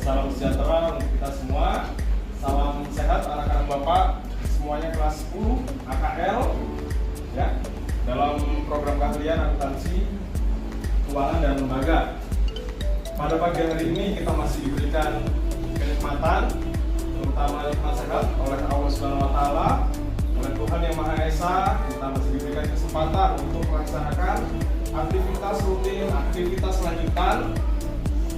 Salam sejahtera untuk kita semua. Salam sehat anak-anak Bapak semuanya kelas 10 AKL ya. Dalam program keahlian akuntansi keuangan dan lembaga. Pada pagi hari ini kita masih diberikan kenikmatan, terutama nikmat sehat oleh Allah Subhanahu wa taala, oleh Tuhan Yang Maha Esa. Kita masih diberikan kesempatan untuk melaksanakan aktivitas rutin, aktivitas lanjutan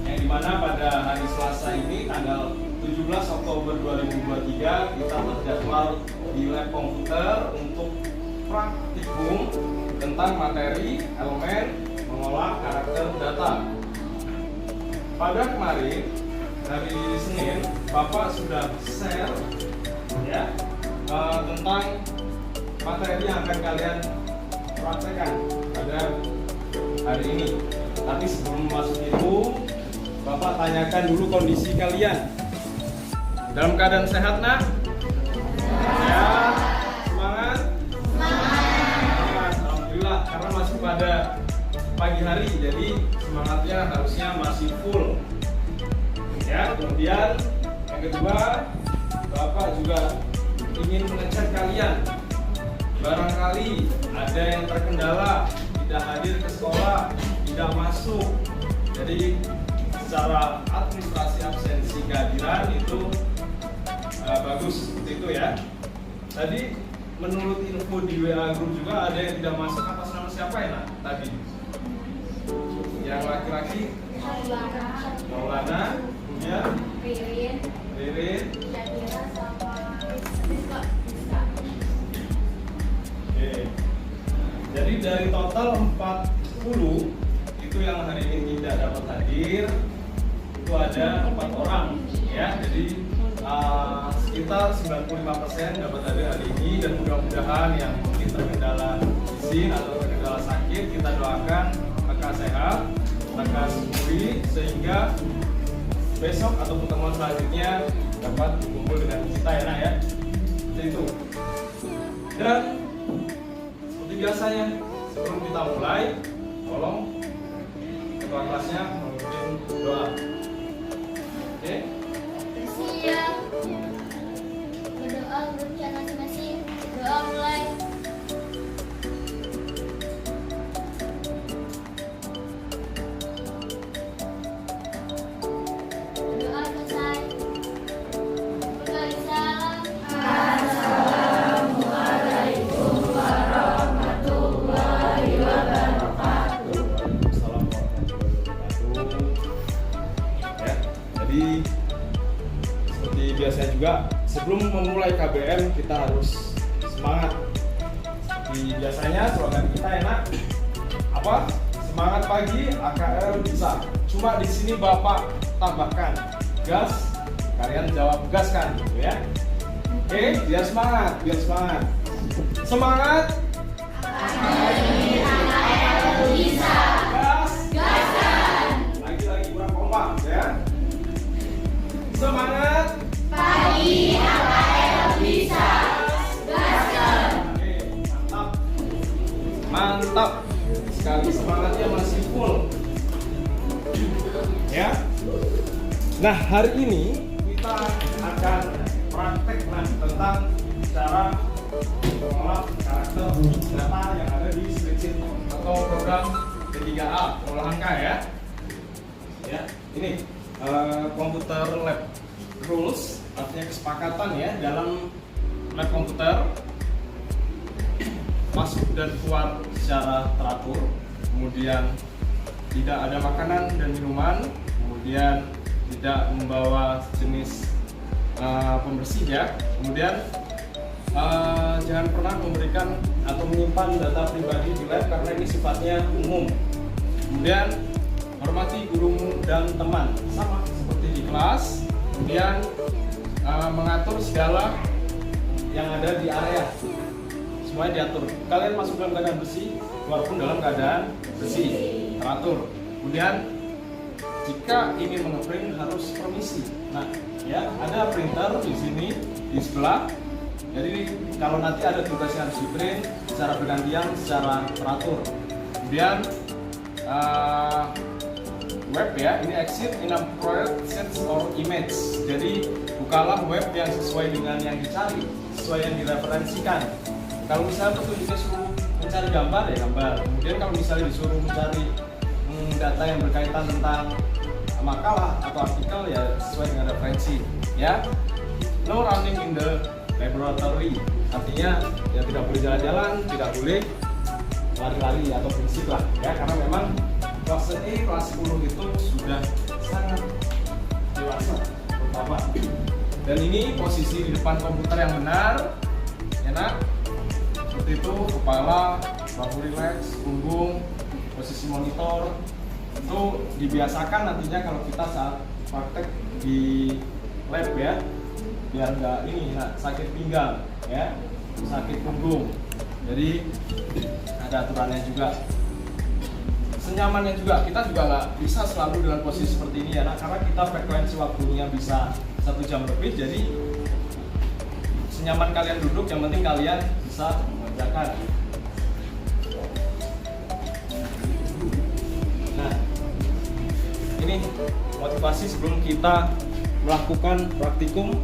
yang dimana pada hari Selasa ini tanggal 17 Oktober 2023 kita terjadwal di lab komputer untuk praktikum tentang materi elemen mengolah karakter data. Pada kemarin hari Senin Bapak sudah share ya tentang materi yang akan kalian praktekkan pada hari ini. Tapi sebelum masuk itu Bapak tanyakan dulu kondisi kalian. Dalam keadaan sehat, nak? Sehat? Semangat? Semangat. Alhamdulillah, karena masih pada pagi hari, jadi semangatnya harusnya masih full. Ya, kemudian yang kedua, Bapak juga ingin mengecek kalian. Barangkali ada yang terkendala, tidak hadir ke sekolah, tidak masuk. Jadi secara administrasi absensi kehadiran itu bagus seperti itu ya. Tadi menurut info di WA group juga ada yang tidak masuk. Atas nama siapa ya nak? Tadi yang laki-laki Maulana, kemudian Ririn, sama Rizka. Oke. Jadi dari total 40 itu yang hari ini tidak dapat hadir itu ada 4 orang ya. Jadi sekitar 95% dapat hadir hari ini, dan mudah-mudahan yang mungkin terkendala izin atau terkendala sakit kita doakan mereka sehat, mereka sembuh sehingga besok atau pertemuan selanjutnya dapat berkumpul dengan kita ya nak ya. Jadi itu. Dan seperti biasanya sebelum kita mulai, tolong ketua kelasnya memimpin doa. Oke? Bersiap. Berdoa berencana masing-masing. Doa mulai. Doa selesai. Waalaikumsalam. Assalamualaikum warahmatullahi wabarakatuh. Ya, jadi seperti biasa juga sebelum memulai KBM kita harus semangat. Seperti biasanya slogan kita enak apa? Semangat pagi AKL bisa. Cuma di sini Bapak tambahkan gas, kalian jawab gas kan, gitu ya. Oke, biar semangat, biar semangat. Semangat. Bisa. Gas. Gaskan. Lagi-lagi kurang kompak ya. Semangat. Pagi AKL bisa. Gaskan. Oke, mantap. Mantap. Sekali semangatnya masih full. Ya. Nah, hari ini kita akan praktek tentang cara mengolah karakter data yang ada di spreadsheet atau program P3A pengolahan K ya. Ya, ini komputer lab rules, artinya kesepakatan ya dalam lab komputer masuk dan keluar secara teratur, kemudian tidak ada makanan dan minuman, kemudian tidak membawa jenis pembersih ya, kemudian jangan pernah memberikan atau menyimpan data pribadi di lab karena ini sifatnya umum. Kemudian hormati gurumu dan teman sama seperti di kelas, kemudian mengatur segala yang ada di area, semuanya diatur. Kalian masuk dalam keadaan bersih, keluar pun dalam keadaan bersih, teratur. Kemudian jika ingin mengeprint harus permisi. Nah, ya ada printer di sini di sebelah. Jadi kalau nanti ada tugas yang harus di print secara bergantian, secara teratur. Kemudian web ya, ini exit inappropriate text or image. Jadi bukalah web yang sesuai dengan yang dicari, sesuai yang direferensikan. Kalau misalnya petunjuknya suruh mencari gambar ya gambar. Kemudian kalau misalnya disuruh mencari data yang berkaitan tentang makalah atau artikel ya sesuai dengan referensi ya. No running in the laboratory, artinya ya tidak boleh jalan-jalan, tidak boleh lari-lari atau berisik lah ya, karena memang kelas E, kelas 10 itu sudah sangat dewasa terutama. Dan ini posisi di depan komputer yang benar, enak seperti itu, kepala, bahu rileks, punggung, posisi monitor itu dibiasakan nantinya kalau kita saat praktek di lab ya, biar nggak ini sakit pinggang ya, sakit punggung. Jadi ada aturannya juga, senyamannya juga. Kita juga nggak bisa selalu dengan posisi seperti ini ya, karena kita frekuensi waktunya bisa 1 jam lebih. Jadi senyaman kalian duduk, yang penting kalian bisa mengerjakan. Nah, ini motivasi sebelum kita melakukan praktikum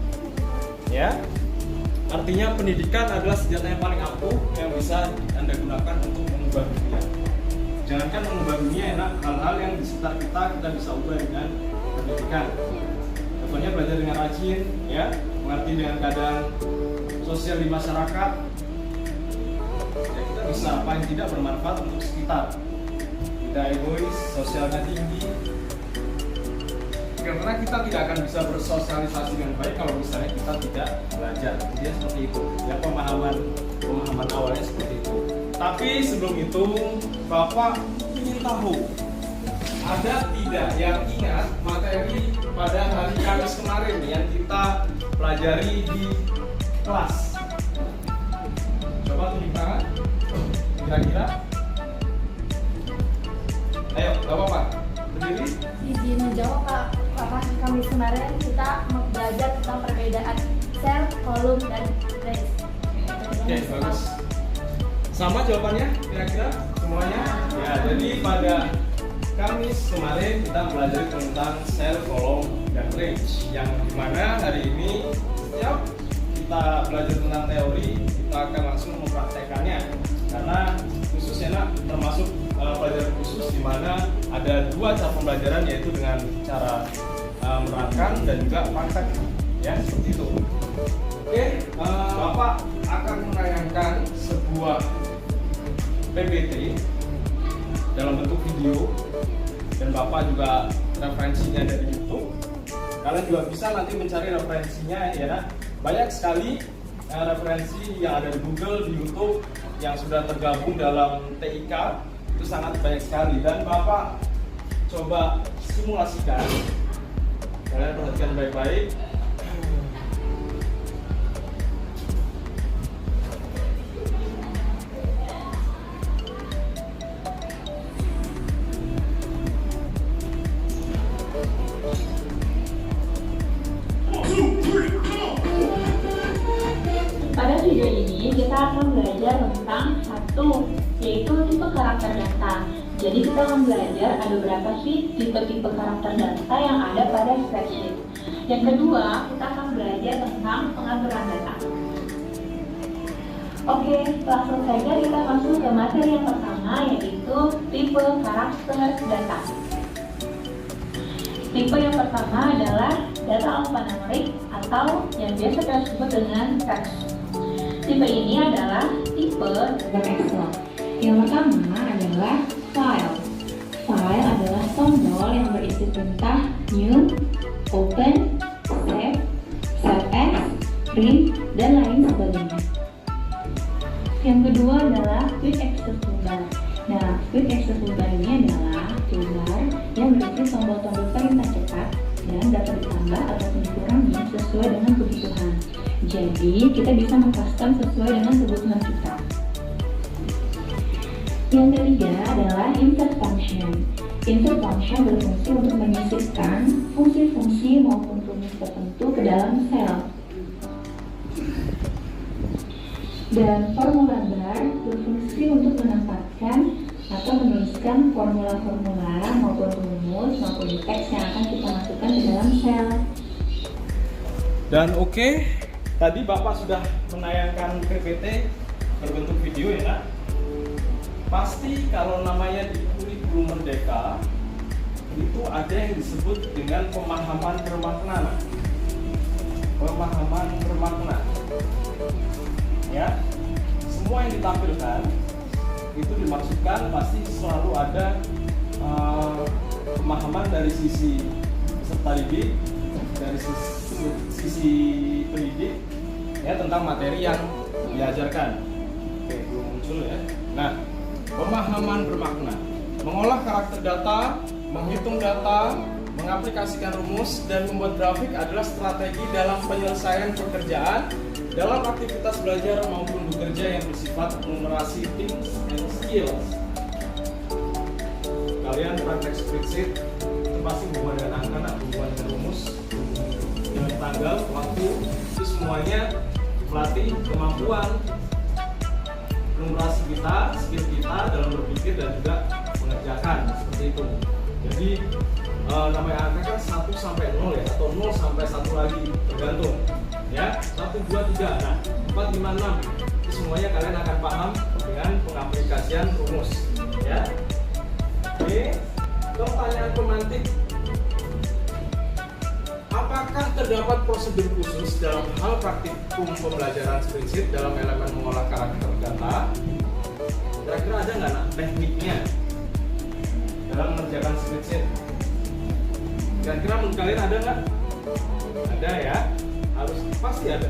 ya. Artinya pendidikan adalah senjata yang paling ampuh yang bisa Anda gunakan untuk mengubah dunia. Jangankan mengubah dunia, enak, hal-hal yang di sekitar kita bisa ubah dengan pendidikan. Contohnya belajar dengan rajin, ya, mengerti dengan keadaan sosial di masyarakat. Ya, kita bisa paling tidak bermanfaat untuk sekitar. Tidak egois, sosialnya tinggi. Karena kita tidak akan bisa bersosialisasi dengan baik kalau misalnya kita tidak belajar. Dia seperti itu. Ya, pemahaman awalnya seperti itu. Tapi sebelum itu, Bapak ingin tahu, ada tidak yang ingat materi pada hari Kamis kemarin yang kita pelajari di kelas? Coba tunjuk tangan. Kira-kira? Ayo, gak apa-apa. Berdiri. Izin menjawab Pak. Kamis kemarin kita belajar tentang perbedaan sel, kolom, dan range. Oke, bagus. Sama jawabannya kira-kira semuanya? Ya, jadi pada Kamis kemarin kita belajar tentang sel, kolom, dan range. Yang dimana hari ini setiap kita belajar tentang teori, kita akan langsung mempraktekannya. Karena khususnya termasuk pelajaran khusus di mana ada 2 cara pembelajaran, yaitu dengan cara menerangkan dan juga praktek ya, seperti itu. Oke, Bapak akan menayangkan sebuah PPT dalam bentuk video dan Bapak juga referensinya dari YouTube. Kalian juga bisa nanti mencari referensinya ya, banyak sekali referensi yang ada di Google, di YouTube yang sudah tergabung dalam TIK. Itu sangat banyak sekali dan Bapak coba simulasikan. Kalian perhatikan baik-baik. Pada video ini kita akan belajar tentang satu, yaitu tipe karakter data. Jadi kita akan belajar ada berapa sih tipe-tipe karakter data yang ada pada spreadsheet. Yang kedua, kita akan belajar tentang pengaturan data. Oke, langsung saja kita masuk ke materi yang pertama, yaitu tipe karakter data. Tipe yang pertama adalah data alphanumerik atau yang biasa kita sebut dengan text. Tipe ini adalah tipe dalam Excel. Yang pertama adalah file. File adalah tombol yang berisi perintah new, open, save, save as, print, dan lain sebagainya. Yang kedua adalah quick access toolbar. Nah, quick access toolbar ini adalah toolbar yang berisi tombol-tombol perintah cepat dan dapat ditambah ataupun dikurangi sesuai dengan kebutuhan. Jadi, kita bisa mengcustom sesuai dengan kebutuhan kita. Yang ketiga adalah insert function. Insert function berfungsi untuk menyisipkan fungsi-fungsi maupun rumus tertentu ke dalam sel. Dan formula bar berfungsi untuk menempatkan atau menuliskan formula-formula maupun rumus maupun dari teks yang akan kita masukkan ke dalam sel. Dan oke, tadi Bapak sudah menayangkan PPT berbentuk video ya nak. Pasti kalau namanya di kurikulum Merdeka itu ada yang disebut dengan pemahaman bermakna nak. Pemahaman bermakna ya, semua yang ditampilkan itu dimaksudkan pasti selalu ada pemahaman dari sisi peserta didik, dari sisi pendidik ya tentang materi yang diajarkan. Oke, belum muncul ya. Nah, pemahaman bermakna, mengolah karakter data, menghitung data, mengaplikasikan rumus, dan membuat grafik adalah strategi dalam penyelesaian pekerjaan dalam aktivitas belajar maupun bekerja yang bersifat numerasi things and skills. Kalian praktek spreadsheet itu pasti hubungan dengan angka, hubungan dengan rumus, dengan tanggal, waktu, itu semuanya dilatih kemampuan numerasi kita, skill kita dalam berpikir dan juga mengerjakan seperti itu. Jadi namanya angka kan 1 sampai 0 ya, atau 0 sampai 1 lagi tergantung ya, 1, 2, 3, nah 4, 5, 6 itu semuanya kalian akan paham dengan pengaplikasian rumus ya. Oke, pertanyaan pemantik, apakah terdapat prosedur khusus dalam hal praktikum pembelajaran spreadsheet dalam elemen mengolah karakter data? Kira-kira ada nggak nak tekniknya dalam mengerjakan spreadsheet? Kira-kira menurut kalian ada nggak? Ada ya, harus pasti ada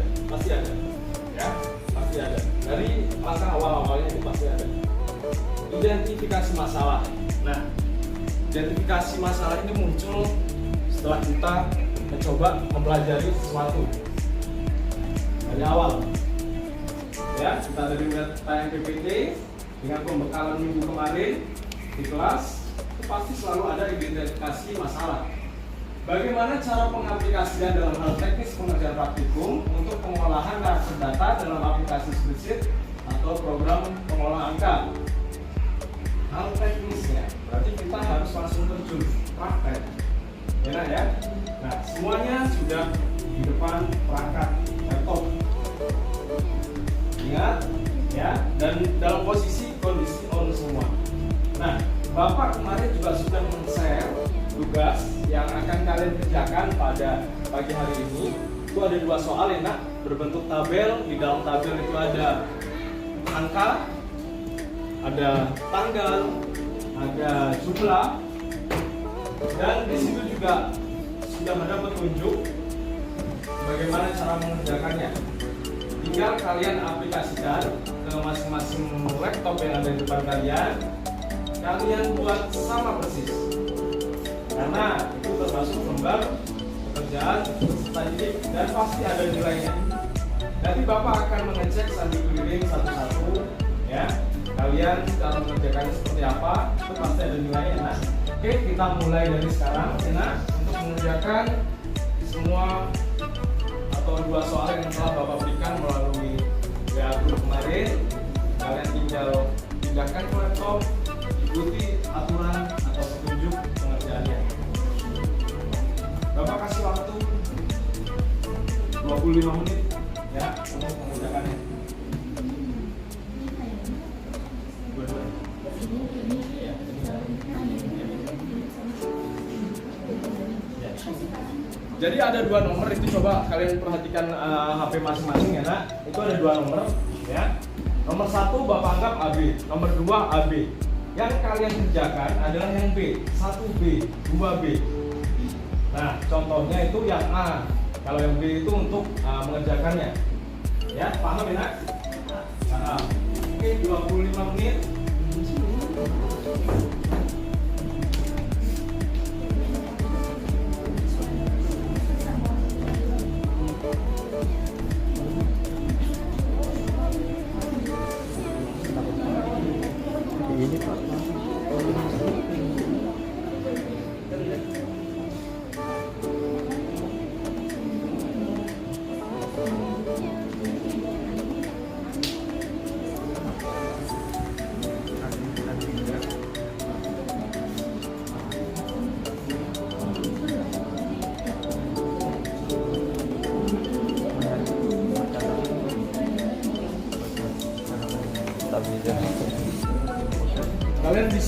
ya, pasti ada. Dari langkah awal-awalnya itu pasti ada. Identifikasi masalah. Nah, identifikasi masalah ini muncul setelah kita mencoba mempelajari sesuatu dari awal. Ya, kita dari tayang PPT dengan pembekalan minggu kemarin di kelas, itu pasti selalu ada identifikasi masalah. Bagaimana cara pengaplikasian dalam hal teknis pengerjaan praktikum untuk pengolahan karakter data dalam aplikasi spreadsheet atau program pengolah angka? Hal teknisnya, berarti kita harus langsung terjun praktek, ya. Nah, semuanya sudah di depan perangkat laptop. Ingat, ya, dan dalam posisi kondisi on semua. Nah, Bapak kemarin juga sudah men-share tugas yang akan kalian kerjakan pada pagi hari ini. Itu ada 2 soal ya nak, berbentuk tabel. Di dalam tabel itu ada angka, ada tanggal, ada jumlah, dan di situ juga sudah ada petunjuk bagaimana cara mengerjakannya. Tinggal kalian aplikasikan ke masing-masing laptop yang ada di depan kalian. Kalian buat sama persis, karena itu termasuk lembar pekerjaan peserta didik dan pasti ada nilainya. Nanti Bapak akan mengecek sambil keliling satu-satu ya. Kalian cara mengerjakannya seperti apa, itu pasti ada nilainya. Nah, oke, kita mulai dari sekarang ya, untuk mengerjakan semua atau 2 soal yang telah Bapak berikan melalui WA Group kemarin. Kalian tinggal pindahkan ke laptop, ikuti aturan atau petunjuk pengerjaannya. Bapak kasih waktu 25 menit ya untuk mengerjakannya. Jadi ada 2 nomor itu, coba kalian perhatikan HP masing-masing ya nak. Itu ada 2 nomor ya. Nomor 1 Bapak anggap AB, nomor 2 AB. Yang kalian kerjakan adalah yang B, 1B, 2B. Nah, contohnya itu yang A. Kalau yang B itu untuk mengerjakannya. Ya, paham ya nak? Nah, oke, 25 menit.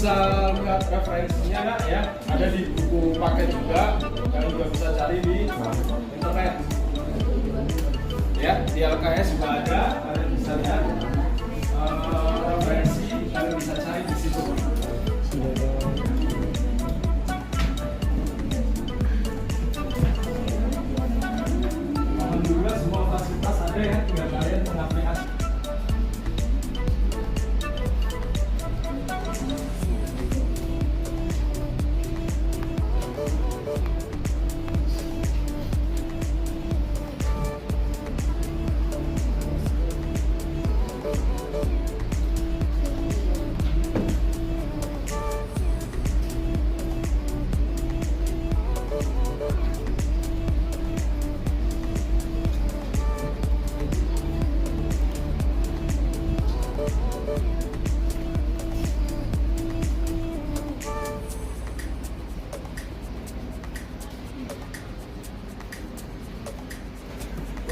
bisa lihat referensinya nak ya, ada di buku paket juga, kalian juga bisa cari di internet. Ya, di LKS juga ada, kalian bisa lihat referensi, kalian bisa cari di situ. Alhamdulillah semua fasilitas ada ya, tinggal kalian mengaplikasi.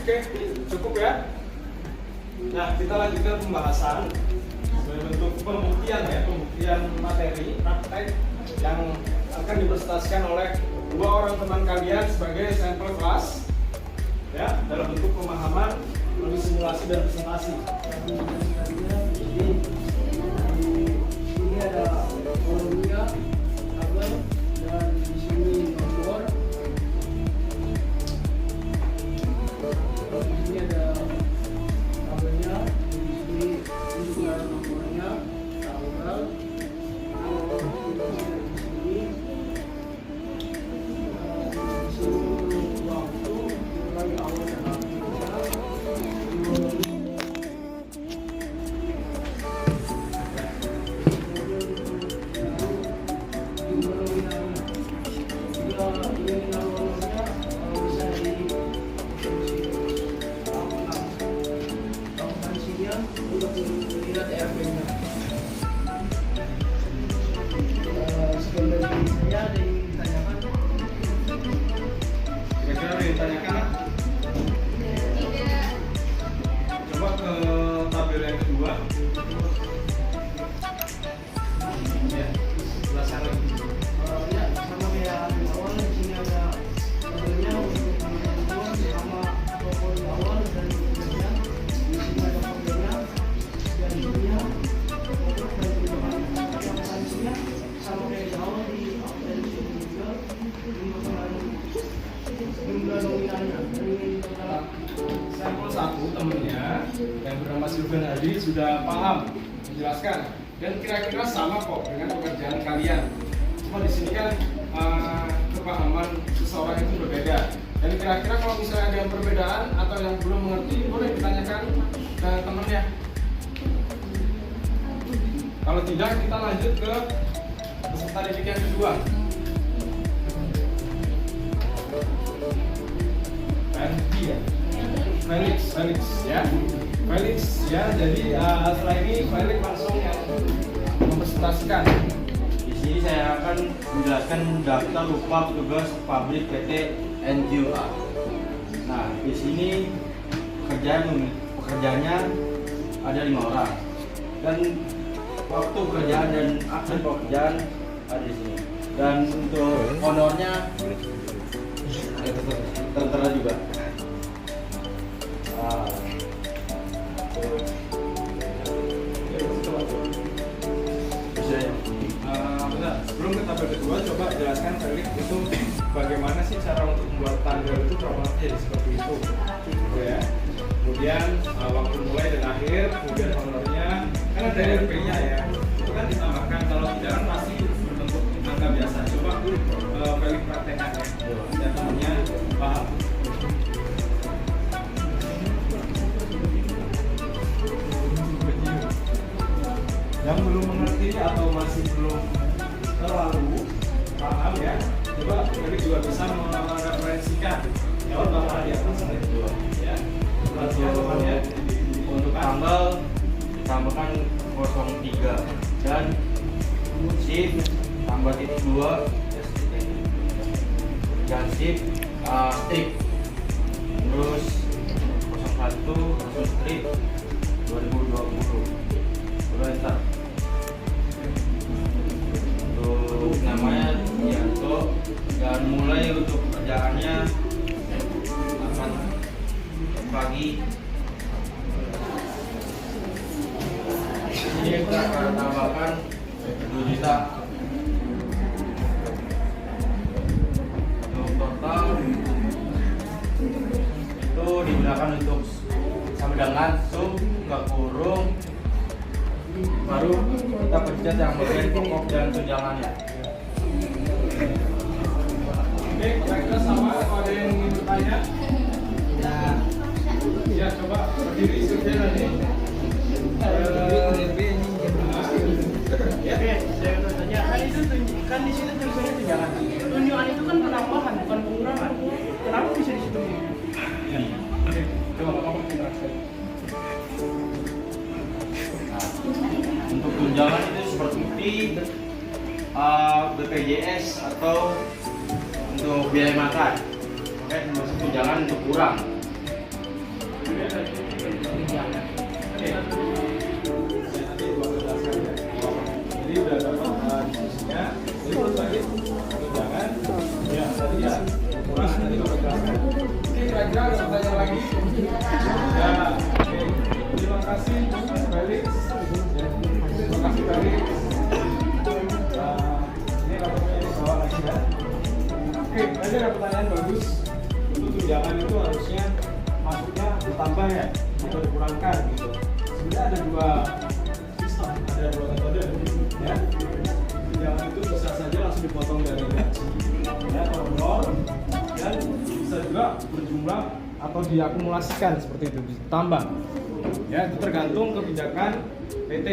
Oke, cukup ya. Nah, kita lanjutkan pembahasan sebagai bentuk pembuktian ya, pembuktian materi praktek yang akan dipresentasikan oleh dua orang teman kalian sebagai sampel kelas ya, dalam bentuk pemahaman melalui simulasi dan presentasi. Ini ada kolomnya, tabel, dan di sini nomor. Di sini ada tabelnya, di sini juga nomornya, tanggal, di sini waktu, mulai awal dan akhirnya. Kira-kira ada yang ditanyakan? Nak? Coba ke tabel yang kedua. Ya, jelaskan lagi. Ya, sama kayak di awal, di sini ada tabelnya untuk teman-teman sama toko di awal dan kemudian di sini ada tabelnya dan ininya untuk dan akuntansinya sama kayak di awal di akuntansi juga jumlah nominalnya dari total. Sampel 1 temennya yang bernama Sylvan Hadi sudah paham menjelaskan dan kira-kira sama kok dengan pekerjaan kalian. Cuma di sini kan kepahaman seseorang itu berbeda. Dan kira-kira kalau misalnya ada yang perbedaan atau yang belum mengerti, boleh ditanyakan ke temennya. Kalau tidak, kita lanjut ke peserta didik yang kedua. Felix ya. Felix ya, jadi setelah ini Felix langsung yang mempresentasikan. Di sini saya akan menjelaskan daftar upah petugas pabrik PT NGOA. Nah, di sini pekerjaannya ada 5 orang dan waktu pekerjaan dan aksen pekerjaan ada di sini. Dan untuk honornya tertera juga. Bentar, sebelum ke tabel kedua, coba jelaskan Felix itu bagaimana sih cara untuk membuat tanggal itu kronologis jadi seperti itu, ya. Kemudian waktu mulai dan akhir, kemudian honornya, kan ada RP-nya ya, itu kan ditambahkan, kalau tidak kan masih berbentuk angka biasa. Coba Felix praktekkan ya, biar temannya paham. Yang belum mengerti atau masih belum terlalu paham ya, coba Felix juga bisa mereferensikan ya, bakal di atas itu ya. Untuk tanggal ditambahkan 03 dan shift tambah titik 2 dan shift strip, terus 01 strip 2020 udah enter. namanya Yanto, dan mulai untuk kerjaannya akan pagi. Ini kita akan tambahkan 2 juta. Untuk total itu digunakan untuk sama dengan sum ke kurung, baru kita pencet yang bagian pokok dan tunjangannya. Oke, kira-kira sama atau ada yang ingin bertanya? Ya, coba berdiri seperti ini. Ya, saya mau tanya, kan di sini tulisannya tunjangan. Tunjangan itu kan penambahan, bukan pengurangan. Kenapa bisa di situ? Oke, coba Bapak menjelaskan. Untuk tunjangan itu seperti BPJS atau untuk biaya makan. Oke, termasuk tunjangan untuk kurang. Jadi udah dapat diskusinya. Jadi terus lagi tunjangan. Ya, tadi ya kurang tadi Bapak jelaskan. Oke, kira-kira ada pertanyaan lagi? Ya, oke. Terima kasih Mas Felix. Ya, terima kasih Felix. Ini rapotnya ini bawa lagi ya. Oke, tadi ada pertanyaan bagus. Untuk tunjangan itu harusnya masuknya ditambah ya atau dikurangkan gitu. Sebenarnya ada 2 sistem, ada 2 metode ya. Tunjangan itu bisa saja langsung dipotong dari gaji ya, atau nol, dan bisa juga berjumlah atau diakumulasikan seperti itu, ditambah ya, itu tergantung kebijakan PT.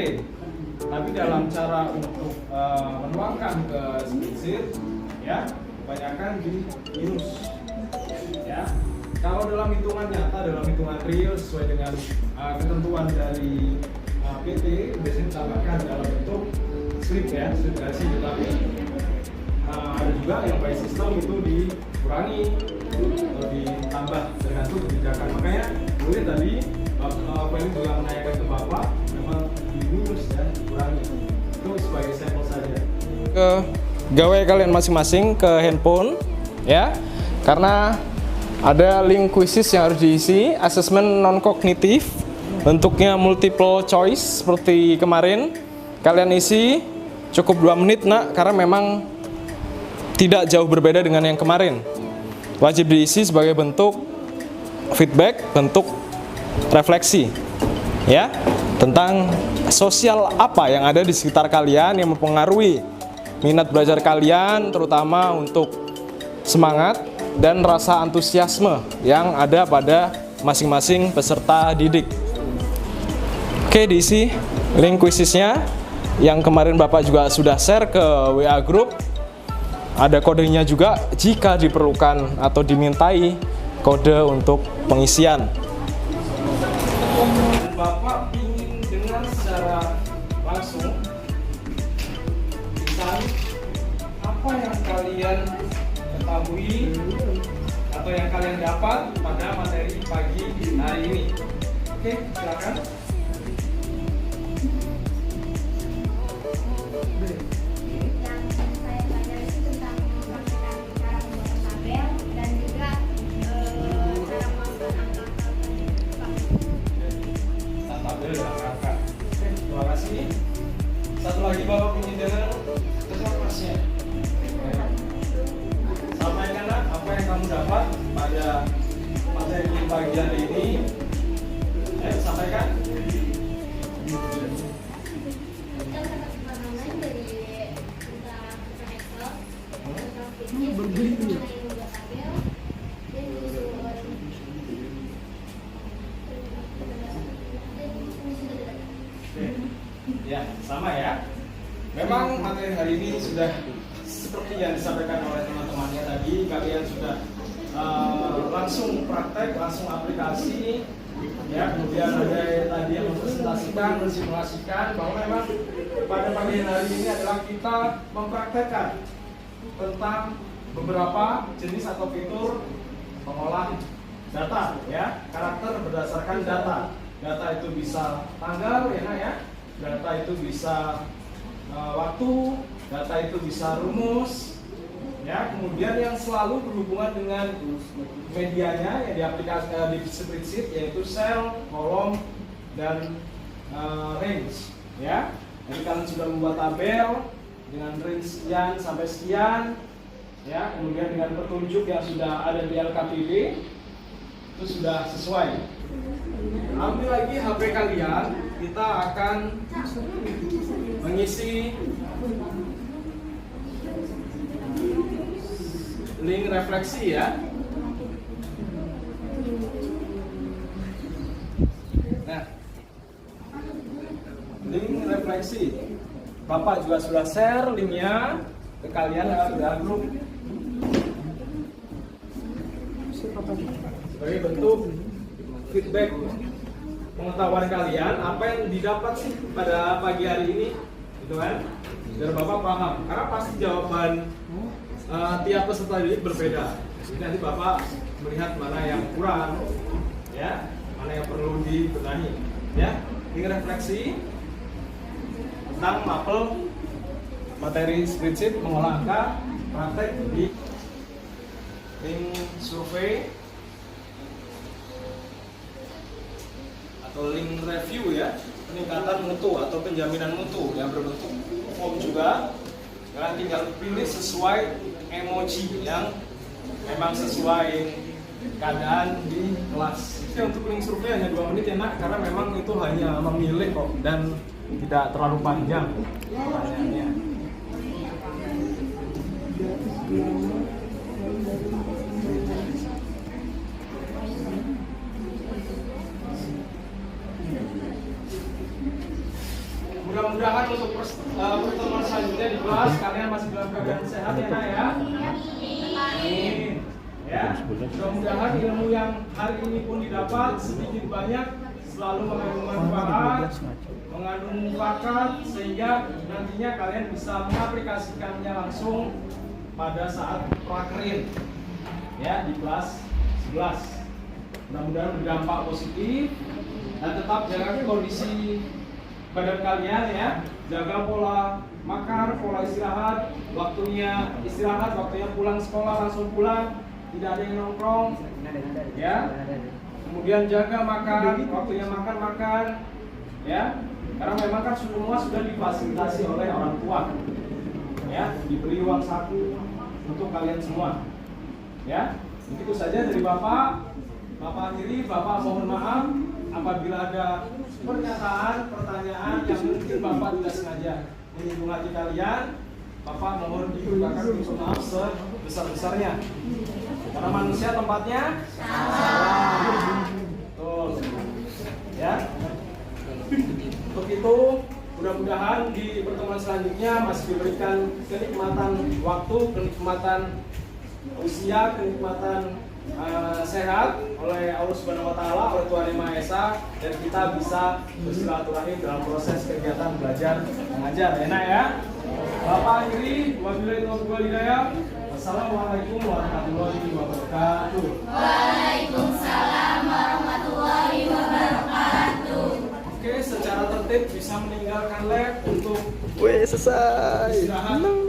Tapi dalam cara untuk menuangkan ke spreadsheet ya, kebanyakan di minus ya. Kalau dalam hitungan nyata, dalam hitungan real sesuai dengan ketentuan dari PT, biasanya ditambahkan dalam bentuk slip ya, slip gaji. Tetapi ada juga yang by system itu dikurangi atau ditambah tergantung kebijakan. Makanya boleh tadi apa ini juga menanyakan ke Bapak, memang di minus dan dikurangi. Itu sebagai sampel saja. Ke gawai kalian masing-masing ke handphone ya, karena ada link quizzes yang harus diisi, asesmen non-kognitif, bentuknya multiple choice seperti kemarin. Kalian isi cukup 2 menit nak, karena memang tidak jauh berbeda dengan yang kemarin. Wajib diisi sebagai bentuk feedback, bentuk refleksi ya, tentang sosial apa yang ada di sekitar kalian yang mempengaruhi minat belajar kalian, terutama untuk semangat dan rasa antusiasme yang ada pada masing-masing peserta didik. Oke, diisi link quizesnya yang kemarin Bapak juga sudah share ke WA group. Ada kodenya juga jika diperlukan atau dimintai kode untuk pengisian. Bapak ingin dengar secara langsung tentang apa yang kalian ketahui atau yang kalian dapat pada materi pagi hari ini. Oke, silakan. Yang saya pelajari itu tentang mempraktikkan cara membuat tabel dan juga cara memasukkan angka-angka Tabel dan angka. Oke, terima kasih. Satu lagi Bapak ingin dengar tentang kelasnya. Sampaikanlah apa yang kamu dapat pada materi pagi hari ini. Sampaikan. kita dapat pemahaman dari tentang Excel, tentang fitness, mengenai membuat tabel, dan Ya, sama ya. Memang materi hari ini sudah seperti yang disampaikan oleh teman-temannya tadi, kalian sudah langsung praktek, langsung aplikasi ya. Kemudian ada tadi yang mempresentasikan, mensimulasikan bahwa memang pada pagi hari ini adalah kita mempraktekkan tentang beberapa jenis atau fitur pengolah data ya, karakter berdasarkan data. Data itu bisa tanggal ya, data itu bisa waktu, data itu bisa rumus, ya. Kemudian yang selalu berhubungan dengan medianya yang di aplikasi di spreadsheet, yaitu sel, kolom, dan range, ya. Jadi kalian sudah membuat tabel dengan range sekian sampai sekian, ya. Kemudian dengan petunjuk yang sudah ada di LKPD itu sudah sesuai. Ambil lagi HP kalian, kita akan mengisi link refleksi, ya. Nah, link refleksi, Bapak juga sudah share linknya ke kalian lewat grup sebagai bentuk feedback pengetahuan kalian, apa yang didapat sih pada pagi hari ini, gitu kan? Biar Bapak paham, karena pasti jawaban tiap peserta didik berbeda. Jadi nanti Bapak melihat mana yang kurang, ya, mana yang perlu dibenahi, ya. Ini refleksi tentang mapel materi spreadsheet mengolah angka praktek di link survei atau link review, ya, peningkatan mutu atau penjaminan mutu yang berbentuk form juga. Kalian tinggal pilih sesuai emoji yang memang sesuai keadaan di kelas. Jadi untuk link survei hanya 2 menit, ya nak, karena memang itu hanya memilih kok dan tidak terlalu panjang pertanyaannya. Mudah-mudahan untuk pertemuan selanjutnya di kelas kalian masih dalam keadaan sehat, ya nak, ya. Amin. Ya. Mudah-mudahan ilmu yang hari ini pun didapat sedikit banyak selalu mengandung manfaat, mengandung mufakat, sehingga nantinya kalian bisa mengaplikasikannya langsung pada saat prakerin, ya, di kelas 11. Mudah-mudahan berdampak positif dan tetap jaga kondisi badan kalian, ya. Jaga pola makan, pola istirahat, waktunya istirahat, waktunya pulang sekolah langsung pulang, tidak ada yang nongkrong, ya. Kemudian jaga makan, waktunya makan, ya. Karena memang kan semua sudah difasilitasi oleh orang tua, ya, diberi uang saku untuk kalian semua, ya. Begitu saja dari Bapak. Bapak akhiri, Bapak mohon maaf apabila ada pernyataan, pertanyaan yang mungkin Bapak tidak sengaja menyinggung hati kalian. Bapak mohon diucapkan minta maaf sebesar-besarnya. Karena manusia tempatnya salah. Betul. Ya. Untuk itu, mudah-mudahan di pertemuan selanjutnya masih diberikan kenikmatan waktu, kenikmatan usia, kenikmatan sehat oleh Allah Subhanahu wa Ta'ala, oleh Tuhan Yang Maha Esa, dan kita bisa bersilaturahim dalam proses kegiatan belajar mengajar, enak, ya. Bapak akhiri, wabillahi taufiq wal hidayah. Wassalamualaikum warahmatullahi wabarakatuh. Waalaikumsalam warahmatullahi wabarakatuh. Oke, secara tertib bisa meninggalkan lab untuk Wih, selesai. istirahat.